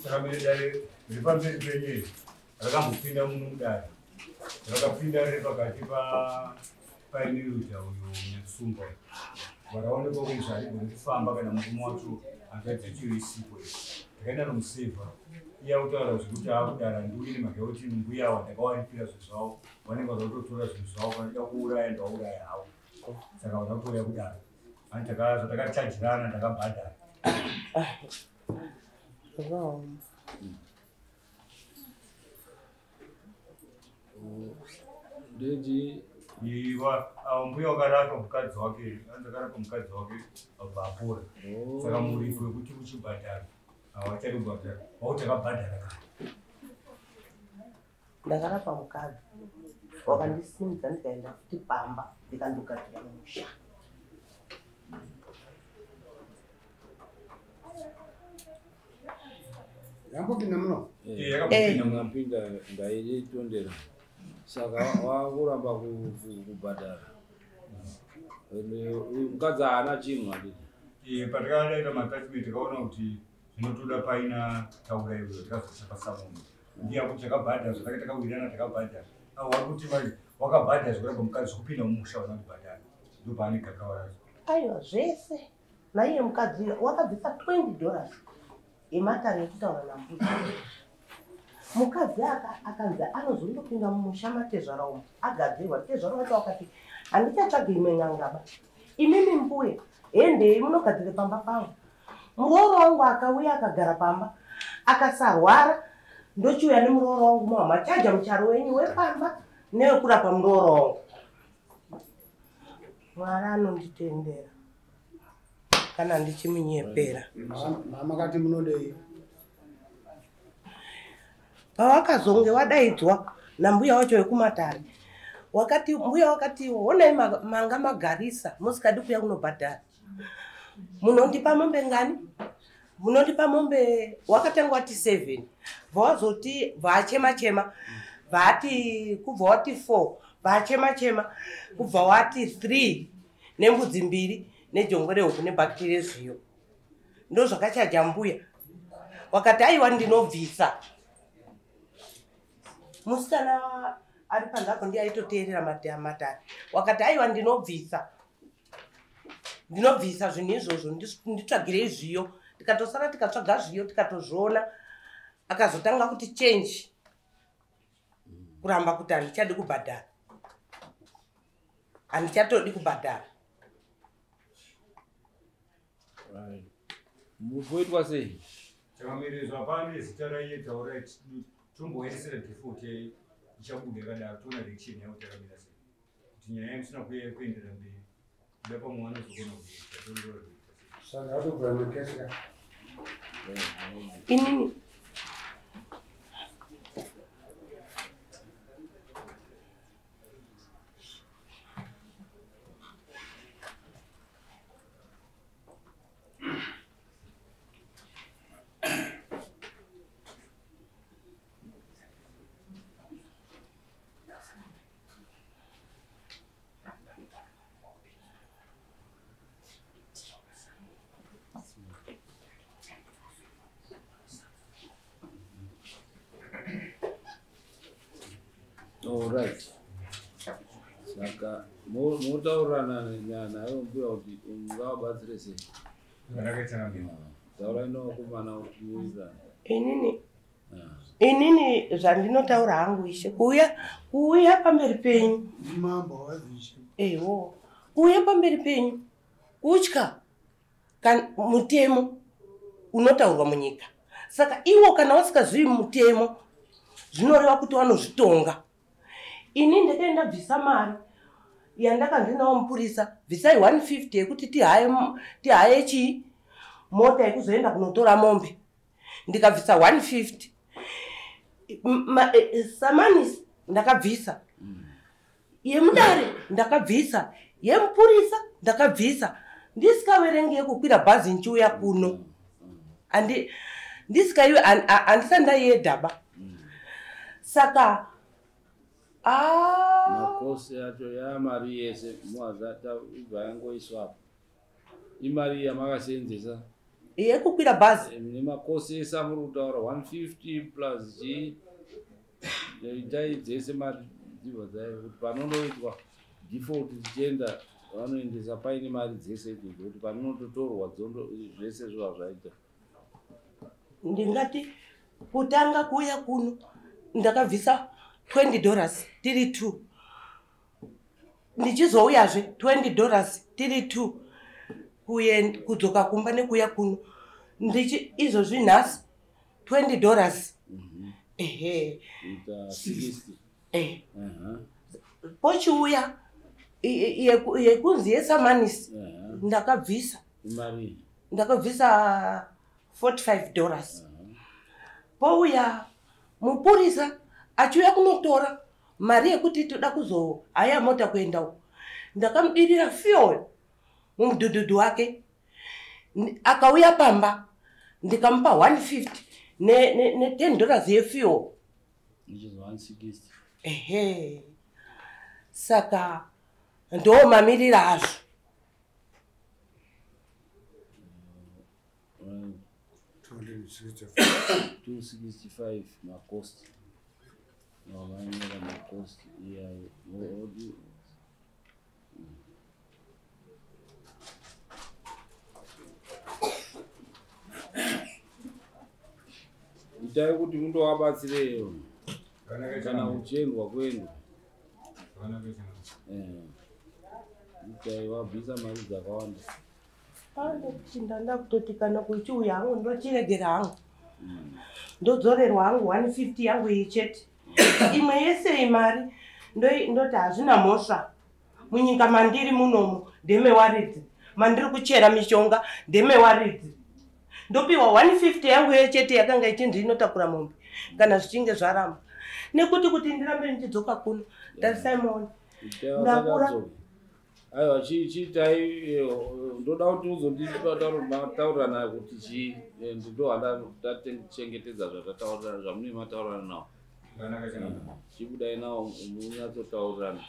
saka dare ripamberi penye rakambopinda munudare rakapinda riri pakati painiruta uyo nyatsumba vakaonekwa kuti zvarigoni kufamba kana murume wacho angadzichiisipo ndakaenda nomusevha iye akutaura zvekuti akudara ndiuine mhaka yekuti mbuya wandakawaripira zvinhu zvavo vanenge vazototora zvinhu zvavo vanoda kuuraya ndauraya havo saka vakakorera kudara ani zvatakachajirana ndakabhadhara Deji mbuya wakarapa mukadzi wake andakarapa mukadzi wake abva apora saka muripo wekuti uchibhadhara hawachari kubhadhara wauti akabhadhara kare ndakarapa mukadzi wakandisimudza ndikaenda kuti pamba ndikandogadzira musha yambopinda muno yakapinda ndaitondera saka wakuramba kubhadhara mukadzi haana chinhu handiti patakadaita matachment tikaona kuti zvinotoda paina taura iyoyo tikazotsapa samunhu ndiya kuti takabhadhara zvatakati takawirirana takabhadhara wari kuti wakabhadhara zvekuramba mukadzi kupinda mumusha wana kubhadhara ndo paane kakawarazo aiwa zvese naiye mukadzi wakabvisa $20 yematare ekutaura nambuzi mukadzi akanzi anozondopinda mumusha matezvara umo agadzirwa tezvara wacho wakati handichatsvage imwe n'angaba imimi mbuya hendei munogadzire pamba pangu murooro wangu akauya akagara pamba akasarwara ndochiuya nemurooro wangu mamachaja mucharo wenyu wepamba newekurapa murooro wangu mwari anonditendera kana ndichimunyepera makati munodei pawakazonge wadaidzwa nambuya wacho wekumatare mbuya wakati honai manga magarisa musikadi kuya kunobhadhara munondipa mombe ngani munondipa mombe wakatanga wati 7 vawazoti vachema-chema vati kubva wati 4 vachema-chema kubva wati 3 nembudzi 2 nejongwe rehuku nebhakitiri rezviyo ndo zvakachaja mbuya wakati aiwa ndinobvisa musikana ari panzako ndiye aitoteerera matare wakati aiwa ndinobvisa zvinhu izvozvo nditsvagirei zviyo tikatosara tikatsvaga zviyo tikatozviona akazotanga kuti change kuramba kuti handichadi kubhadhara handichatodi kubhadhara mupoitwa sei takamirizwa pane zita raiyetaura tomboendesera default ichabuda yakadaro toona reaction yavo takamira sei kuti nyaya yamusina kuendera mberi kuda pamwe vanozogona kuita saka atobvira makesika inini Alright. Saka mutaurana naye mbuya kuti ungawabatsire sei ndakaitanambira taura inokumana kuuira inini zvandinotaura hangu ishe kuuya pamberi penyu mambo wazvishe ewo kuuya pamberi penyu kutya mutemo unotaurwa munyika saka iwo kana wasikazvivi mutemo zvinoreva kuti vanozvitonga ini ndakaenda bvisa mari yandakanzinawo mupurisa bvisai 150 yekuti tihaye chii mota yekuzoenda kunotora mombe ndikabvisa 150 samanisi ndakabvisa yemudare ndakabvisa yemupurisa ndakabvisa ndisikaverengi yekukwira bhazi nchiuya kuno ndisikaiwe handisati ndaiyedhaba saka makosi yacho yamari yese muwazata ibva yangoiswapo imari yamakasenzesa yekukwira bhazi nemakosi ese amuri kutaura 150 plus g itai dzese mari dzibva dzai kuti panonoitwa default tichienda vanoendesa paine mari dzese idzodzo kuti panonototorwa dzondo zvese zviva zvaita. Ndingati kutanga kuya kuno ndakabvisa $20 tiri 2 ndichizouyazve $20 tiri 2 kudzoka kumba nekuya kuno ndichi izvozvi nhasi $20 ehe ita 60 pochiuya yekunzi yesamanisi ndakabvisa imari ndakabvisa $45 pouya mupurisa achiuya kunotora mari yekuti toda kuzohaya mota kuenda uko ndakamudirira fuel mumudhudhudhu wake akauya pamba ndikamupa $150 ne $10 yefuel ichizo 160 ehe saka ndo mamirira hazvo 265 macost namanyira macost iyayo itai kuti mundowabatsireyo kana uchendwa kwenu itai wabvisa mari dzakawanda ndanda kutoti kana kuchiuya hangu ndochiregera hangu ndodzorerwa hangu 150 yangu ichete imwe yese imari ndoti hazvina mhosva munyika mandiri munomu ndemewaridzi mandiri kuchera mishonga ndemewaridzi ndopiwa 150 yangu yechete yakanga ichinzi inotakura mombe kana zvichinge zvaramba nekuti ndirambe ndichidzoka kuno ndarisaimoni ndakura aiwa chiitai ndoda kuti uzonditaurana kuti chii ndohanda tatachengetedza zvatataurana zvamunenge mataurana nawo chibudai nawo munyatsotaurana